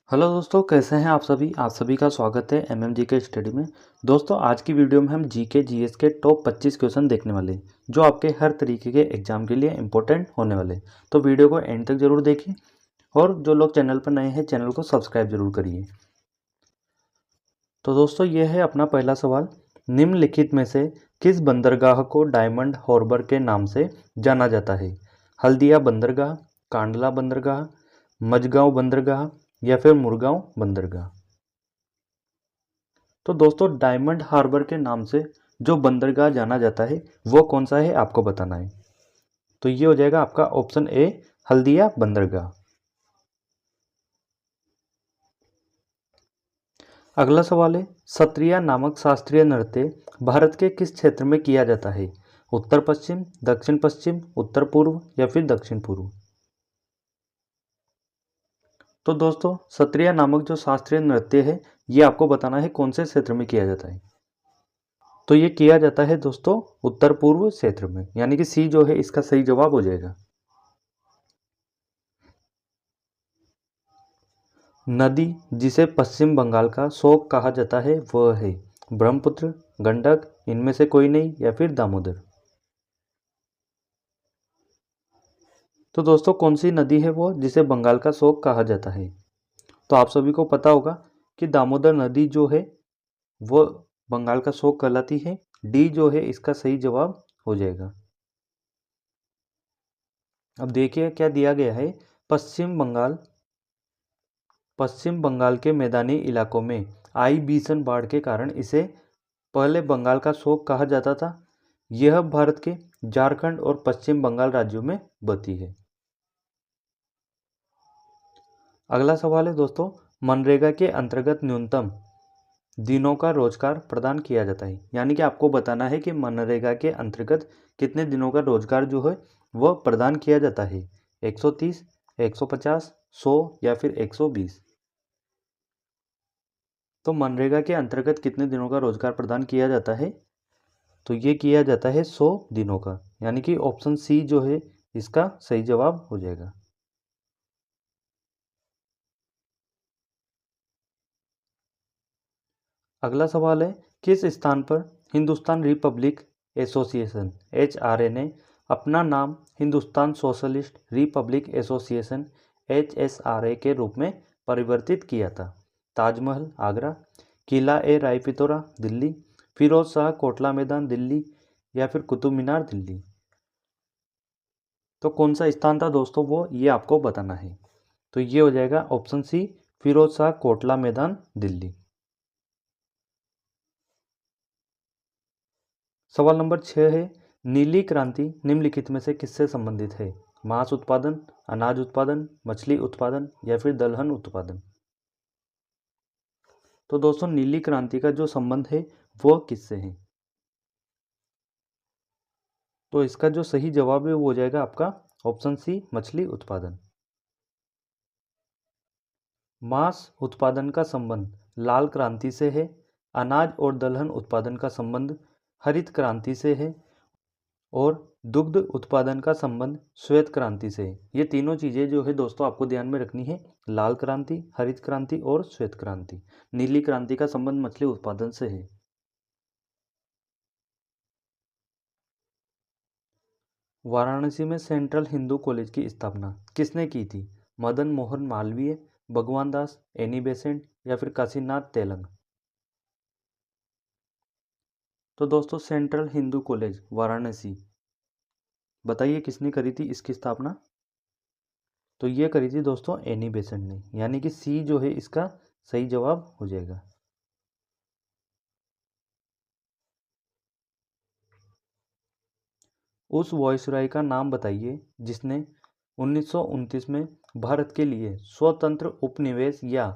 Hello दोस्तों, कैसे हैं आप सभी का स्वागत है एमएमजी के स्टडी में। दोस्तों, आज की वीडियो में हम जीके जीएस के टॉप 25 क्वेश्चन देखने वाले हैं जो आपके हर तरीके के एग्जाम के लिए इंपॉर्टेंट होने वाले हैं। तो वीडियो को एंड तक जरूर देखिए और जो लोग चैनल पर नए हैं चैनल को सब्सक्राइब जरूर करिए। तो दोस्तों, ये है अपना पहला सवाल। निम्नलिखित में से किस बंदरगाह को डायमंड हार्बर के नाम से जाना जाता है? हल्दिया बंदरगाह, कांडला बंदरगाह, मझगांव बंदरगाह या फिर मुरगांव बंदरगाह। तो दोस्तों, डायमंड हार्बर के नाम से जो बंदरगाह जाना जाता है वो कौन सा है, आपको बताना है। तो ये हो जाएगा आपका ऑप्शन ए, हल्दिया बंदरगाह। अगला सवाल है, सत्रिया नामक शास्त्रीय नृत्य भारत के किस क्षेत्र में किया जाता है? उत्तर पश्चिम, दक्षिण पश्चिम, उत्तर पूर्व या फिर दक्षिण पूर्व। तो दोस्तों, सत्रिया नामक जो शास्त्रीय नृत्य है ये आपको बताना है कौन से क्षेत्र में किया जाता है। तो ये किया जाता है दोस्तों उत्तर पूर्व क्षेत्र में, यानी कि सी जो है इसका सही जवाब हो जाएगा। नदी जिसे पश्चिम बंगाल का शोक कहा जाता है वह है ब्रह्मपुत्र, गंडक, इनमें से कोई नहीं या फिर दामोदर। तो दोस्तों, कौन सी नदी है वो जिसे बंगाल का शोक कहा जाता है? तो आप सभी को पता होगा कि दामोदर नदी जो है वो बंगाल का शोक कहलाती है। डी जो है इसका सही जवाब हो जाएगा। अब देखिए क्या दिया गया है। पश्चिम बंगाल के मैदानी इलाकों में आई भीषण बाढ़ के कारण इसे पहले बंगाल का शोक कहा जाता था। यह भारत के झारखंड और पश्चिम बंगाल राज्यों में बहती है। अगला सवाल है दोस्तों, मनरेगा के अंतर्गत न्यूनतम दिनों का रोजगार प्रदान किया जाता है, यानी कि आपको बताना है कि मनरेगा के अंतर्गत कितने दिनों का रोजगार जो है वह प्रदान किया जाता है। 130, 150, 100 या फिर 120। तो मनरेगा के अंतर्गत कितने दिनों का रोजगार प्रदान किया जाता है? तो ये किया जाता है 100 दिनों का, यानी कि ऑप्शन सी जो है इसका सही जवाब हो जाएगा। अगला सवाल है, किस स्थान पर हिंदुस्तान रिपब्लिक एसोसिएशन HRA ने अपना नाम Hindustan socialist Republic association HSRA के रूप में परिवर्तित किया था? ताजमहल आगरा, किला ए रायपितोरा दिल्ली, फिरोज शाह कोटला मैदान दिल्ली या फिर कुतुब मीनार दिल्ली। तो कौन सा स्थान था दोस्तों वो ये आपको बताना है। तो ये हो जाएगा ऑप्शन सी, फिरोज शाह कोटला मैदान दिल्ली। सवाल नंबर 6 है, नीली क्रांति निम्नलिखित में से किससे संबंधित है? मांस उत्पादन, अनाज उत्पादन, मछली उत्पादन या फिर दलहन उत्पादन। तो दोस्तों, नीली क्रांति का जो संबंध है वो किससे है? तो इसका जो सही जवाब है वो हो जाएगा आपका ऑप्शन सी, मछली उत्पादन। मांस उत्पादन का संबंध लाल क्रांति से है। अनाज और दलहन उत्पादन का संबंध हरित क्रांति से है और दुग्ध उत्पादन का संबंध श्वेत क्रांति से है। ये तीनों चीज़ें जो है दोस्तों आपको ध्यान में रखनी है, लाल क्रांति, हरित क्रांति और श्वेत क्रांति। नीली क्रांति का संबंध मछली उत्पादन से है। वाराणसी में सेंट्रल हिंदू कॉलेज की स्थापना किसने की थी? मदन मोहन मालवीय, भगवान दास, एनी बेसेंट या फिर काशीनाथ तेलंग। तो दोस्तों, सेंट्रल हिंदू कॉलेज वाराणसी, बताइए किसने करी थी इसकी स्थापना? तो ये करी थी दोस्तों एनी बेसेंट ने, यानी कि सी जो है इसका सही जवाब हो जाएगा। उस वॉइसरॉय का नाम बताइए जिसने 1929 में भारत के लिए स्वतंत्र उपनिवेश या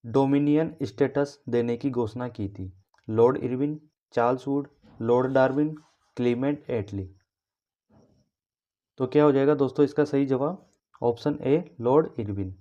डोमिनियन स्टेटस देने की घोषणा की थी। Lord Irwin, Charles Wood, Lord Darwin, Clement Attlee. तो क्या हो जाएगा दोस्तों इसका सही जवाब? Option A, Lord Irwin.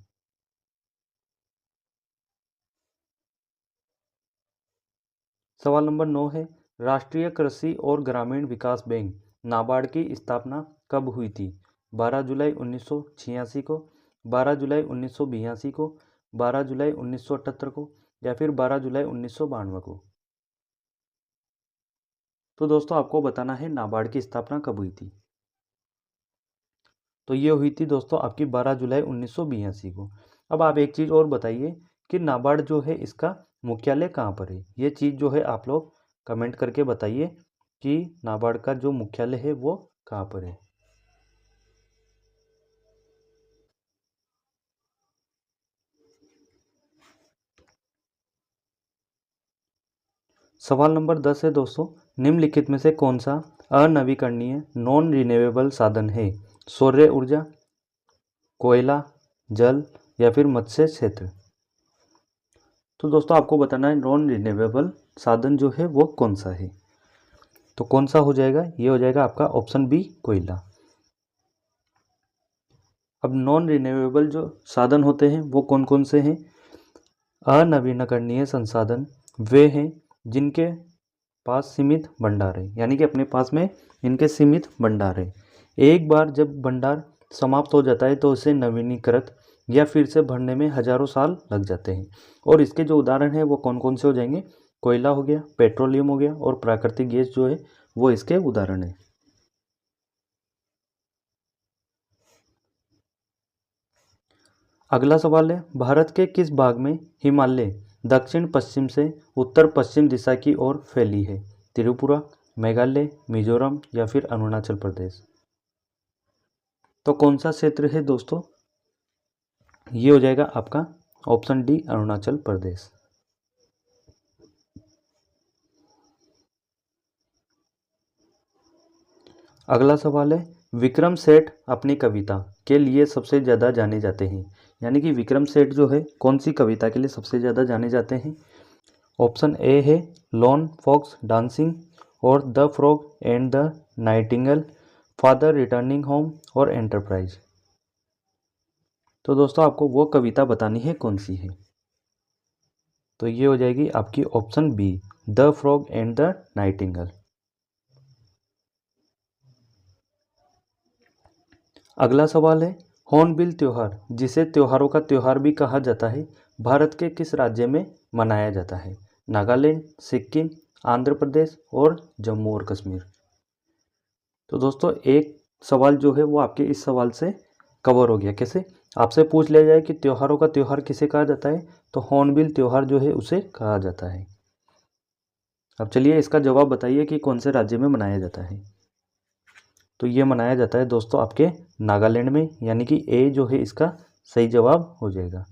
सवाल नंबर 9 है, राष्ट्रीय कृषि और ग्रामीण विकास बैंक नाबार्ड की स्थापना कब हुई थी? 12 जुलाई 1986 को, 12 जुलाई 1982 को, 12 जुलाई 1978 को या फिर 12 जुलाई 1992 को। तो दोस्तों आपको बताना है नाबार्ड की स्थापना कब हुई थी। तो ये हुई थी दोस्तों आपकी 12 जुलाई 1982 को। अब आप एक चीज़ और बताइए कि नाबार्ड जो है इसका मुख्यालय कहाँ पर है। ये चीज़ जो है आप लोग कमेंट करके बताइए कि नाबार्ड का जो मुख्यालय है वो कहाँ पर है। सवाल नंबर 10 है दोस्तों, निम्नलिखित में से कौन सा अनवीकरणीय नॉन रिन्यूएबल साधन है। सौर ऊर्जा, कोयला, जल या फिर मत्स्य क्षेत्र। तो दोस्तों आपको बताना है नॉन रिन्यूएबल साधन जो है वो कौन सा है। तो कौन सा हो जाएगा, ये हो जाएगा आपका ऑप्शन बी कोयला। अब नॉन रिन्यूएबल जो साधन होते हैं वो कौन कौन से हैं। अनवीनकरणीय संसाधन वे हैं जिनके पास सीमित भंडार है, यानी कि अपने पास में इनके सीमित भंडार है। एक बार जब भंडार समाप्त हो जाता है तो उसे नवीनीकृत या फिर से भरने में हजारों साल लग जाते हैं। और इसके जो उदाहरण हैं वो कौन कौन से हो जाएंगे, कोयला हो गया, पेट्रोलियम हो गया और प्राकृतिक गैस जो है वो इसके उदाहरण है। अगला सवाल है, भारत के किस भाग में हिमालय दक्षिण पश्चिम से उत्तर पश्चिम दिशा की ओर फैली है। त्रिपुरा, मेघालय, मिजोरम या फिर अरुणाचल प्रदेश। तो कौन सा क्षेत्र है दोस्तों, ये हो जाएगा आपका ऑप्शन डी अरुणाचल प्रदेश। अगला सवाल है, विक्रम सेठ अपनी कविता के लिए सबसे ज़्यादा जाने जाते हैं। यानी कि विक्रम सेठ जो है कौन सी कविता के लिए सबसे ज़्यादा जाने जाते हैं। ऑप्शन ए है लॉन फॉक्स डांसिंग और the frog and the Nightingale, father returning home और एंटरप्राइज। तो दोस्तों आपको वो कविता बतानी है कौन सी है। तो ये हो जाएगी आपकी option be the frog and the Nightingale. अगला सवाल है, हॉर्नबिल त्यौहार जिसे त्योहारों का त्यौहार भी कहा जाता है भारत के किस राज्य में मनाया जाता है। नागालैंड, सिक्किम, आंध्र प्रदेश और जम्मू और कश्मीर। तो दोस्तों एक सवाल जो है वो आपके इस सवाल से कवर हो गया। कैसे, आपसे पूछ लिया जाए कि त्योहारों का त्यौहार किसे कहा जाता है, तो हॉर्नबिल त्यौहार जो है उसे कहा जाता है। अब चलिए इसका जवाब बताइए कि कौन से राज्य में मनाया जाता है। तो ये मनाया जाता है दोस्तों आपके नागालैंड में, यानी कि ए जो है इसका सही जवाब हो जाएगा।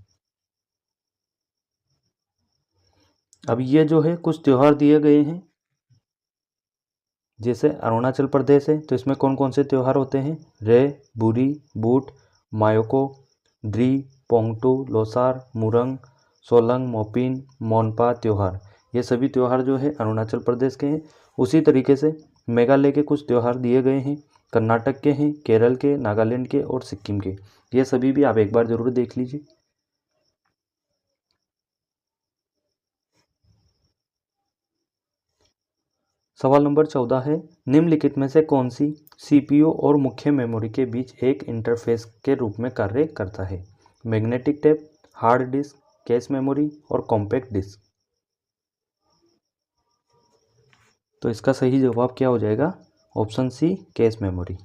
अब ये जो है कुछ त्यौहार दिए गए हैं, जैसे अरुणाचल प्रदेश है तो इसमें कौन कौन से त्यौहार होते हैं, रे, बुरी, बूट, मायोको, ड्री, पोंगटू, लोसार, मुरंग, सोलंग, मोपिन, मोनपा त्यौहार। ये सभी त्यौहार जो है अरुणाचल प्रदेश के हैं। उसी तरीके से मेघालय के कुछ त्यौहार दिए गए हैं, कर्नाटक के हैं, केरल के, नागालैंड के और सिक्किम के। ये सभी भी आप एक बार ज़रूर देख लीजिए। सवाल नंबर 14 है, निम्नलिखित में से कौन सी सीपीयू और मुख्य मेमोरी के बीच एक इंटरफेस के रूप में कार्य करता है। Magnetic tape, hard disk, cache memory और कॉम्पैक्ट डिस्क। तो इसका सही जवाब क्या हो जाएगा, ऑप्शन सी कैश मेमोरी।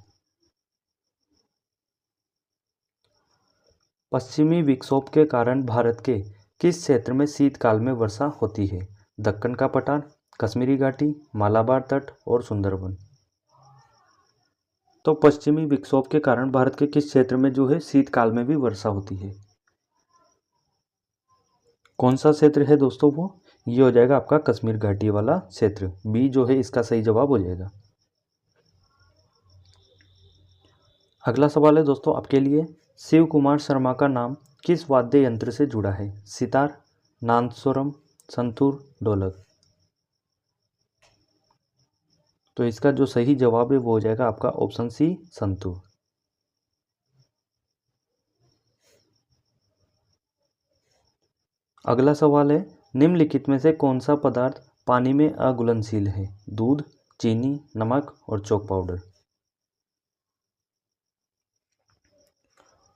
पश्चिमी विक्षोभ के कारण भारत के किस क्षेत्र में शीतकाल में वर्षा होती है। दक्कन का पठार, कश्मीरी घाटी, मालाबार तट और सुंदरबन। तो पश्चिमी विक्षोभ के कारण भारत के किस क्षेत्र में जो है शीतकाल में भी वर्षा होती है। कौन सा क्षेत्र है दोस्तों वो, ये हो जाएगा आपका कश्मीर घाटी वाला क्षेत्र। बी जो है इसका सही जवाब हो जाएगा। अगला सवाल है दोस्तों आपके लिए, शिव कुमार शर्मा का नाम किस वाद्य यंत्र से जुड़ा है। सितार, नादस्वरम, संतूर, ढोलक। तो इसका जो सही जवाब है वो हो जाएगा आपका ऑप्शन सी संतूर। अगला सवाल है, निम्नलिखित में से कौन सा पदार्थ पानी में अघुलनशील है। दूध, चीनी, नमक और चॉक पाउडर।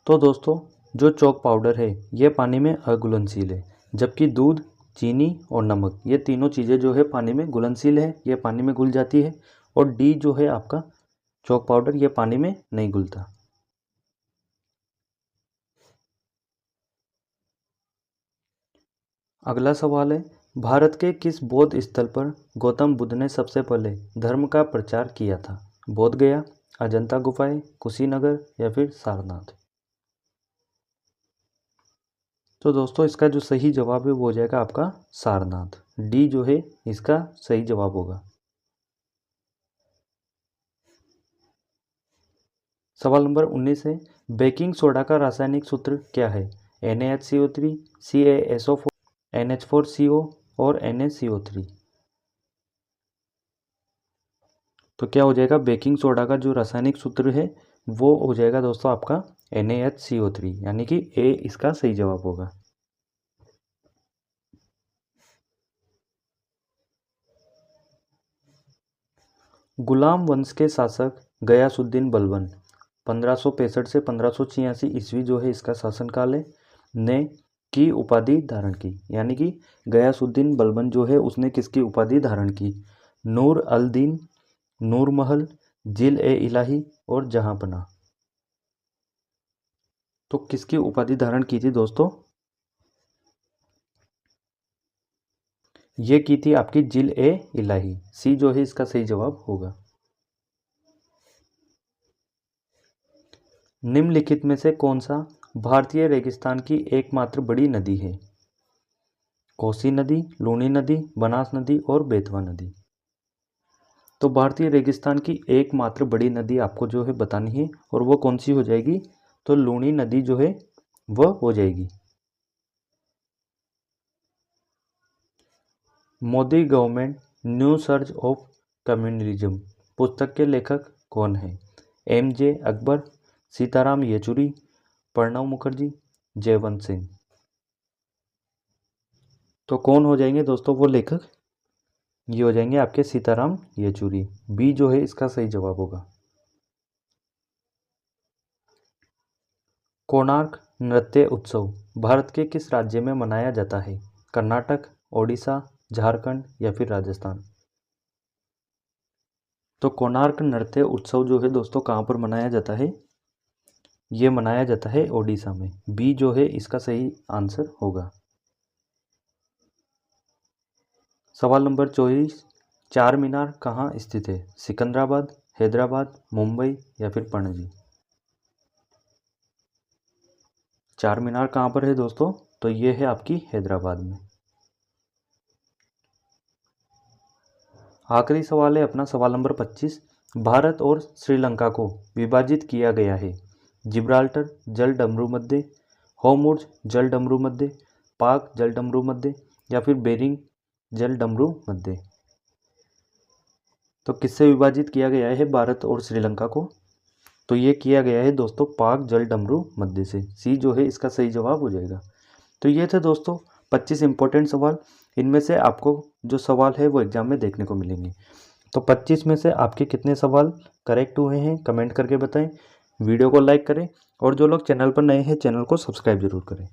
तो दोस्तों जो चॉक पाउडर है ये पानी में अघुलनशील है, जबकि दूध, चीनी और नमक ये तीनों चीज़ें जो है पानी में घुलनशील है, ये पानी में घुल जाती है। और डी जो है आपका चॉक पाउडर ये पानी में नहीं घुलता। अगला सवाल है, भारत के किस बौद्ध स्थल पर गौतम बुद्ध ने सबसे पहले धर्म का प्रचार किया था? बोध गया, अजंता गुफाएं, कुशीनगर या फिर सारनाथ? तो दोस्तों इसका जो सही जवाब है वो हो जाएगा आपका सारनाथ। डी जो है इसका सही जवाब होगा। सवाल नंबर 19 है, बेकिंग सोडा का रासायनिक सूत्र क्या है? NaHCO3, CaSO4, NH4CO और NaCO3? तो क्या हो जाएगा, बेकिंग सोडा का जो रासायनिक सूत्र है वो हो जाएगा दोस्तों आपका NaHCO3, यानी कि ए इसका सही जवाब होगा। गुलाम वंश के शासक गयासुद्दीन बलबन 1565 से 1586 ईस्वी जो है इसका शासनकाल है, ने की उपाधि धारण की, यानी कि गयासुद्दीन बलबन जो है उसने किसकी उपाधि धारण की? नूर अल दीन, नूर महल, जिल ए इलाही और जहांपना? तो किसकी उपाधि धारण की थी दोस्तों? ये की थी आपकी जिल ए इलाही। सी जो है इसका सही जवाब होगा। निम्नलिखित में से कौन सा भारतीय रेगिस्तान की एकमात्र बड़ी नदी है? कोसी नदी, लूनी नदी, बनास नदी और बेतवा नदी? तो भारतीय रेगिस्तान की एकमात्र बड़ी नदी आपको जो है बतानी है, और वो कौन सी हो जाएगी? तो लूनी नदी जो है वह हो जाएगी। Modi government new surge of communalism पुस्तक के लेखक कौन है? MJ अकबर, सीताराम येचुरी, प्रणब मुखर्जी, जयवंत सिंह? तो कौन हो जाएंगे दोस्तों वो लेखक? ये हो जाएंगे आपके सीताराम येचुरी। बी जो है इसका सही जवाब होगा। कोणार्क नृत्य उत्सव भारत के किस राज्य में मनाया जाता है? कर्नाटक, ओडिशा, झारखंड या फिर राजस्थान? तो कोणार्क नृत्य उत्सव जो है दोस्तों कहाँ पर मनाया जाता है? ये मनाया जाता है ओडिशा में। बी जो है इसका सही आंसर होगा। सवाल नंबर 24, चार मीनार कहाँ स्थित है? सिकंदराबाद, हैदराबाद, मुंबई या फिर पणजी? चार मीनार कहाँ पर है दोस्तों? तो ये है आपकी हैदराबाद में। आखिरी सवाल है अपना सवाल नंबर 25, भारत और श्रीलंका को विभाजित किया गया है? जिब्राल्टर जल डमरू मध्य, होर्मुज जल डमरू मध्य, पाक जल डमरू मध्य या फिर बेरिंग जल डमरू मध्य? तो किससे विभाजित किया गया है भारत और श्रीलंका को? तो ये किया गया है दोस्तों पाक जल डमरू मध्य से। सी जो है इसका सही जवाब हो जाएगा। तो ये थे दोस्तों 25 इंपॉर्टेंट सवाल। इनमें से आपको जो सवाल है वो एग्जाम में देखने को मिलेंगे। तो 25 में से आपके कितने सवाल करेक्ट हुए हैं कमेंट करके बताएं। वीडियो को लाइक करें और जो लोग चैनल पर नए हैं चैनल को सब्सक्राइब जरूर करें।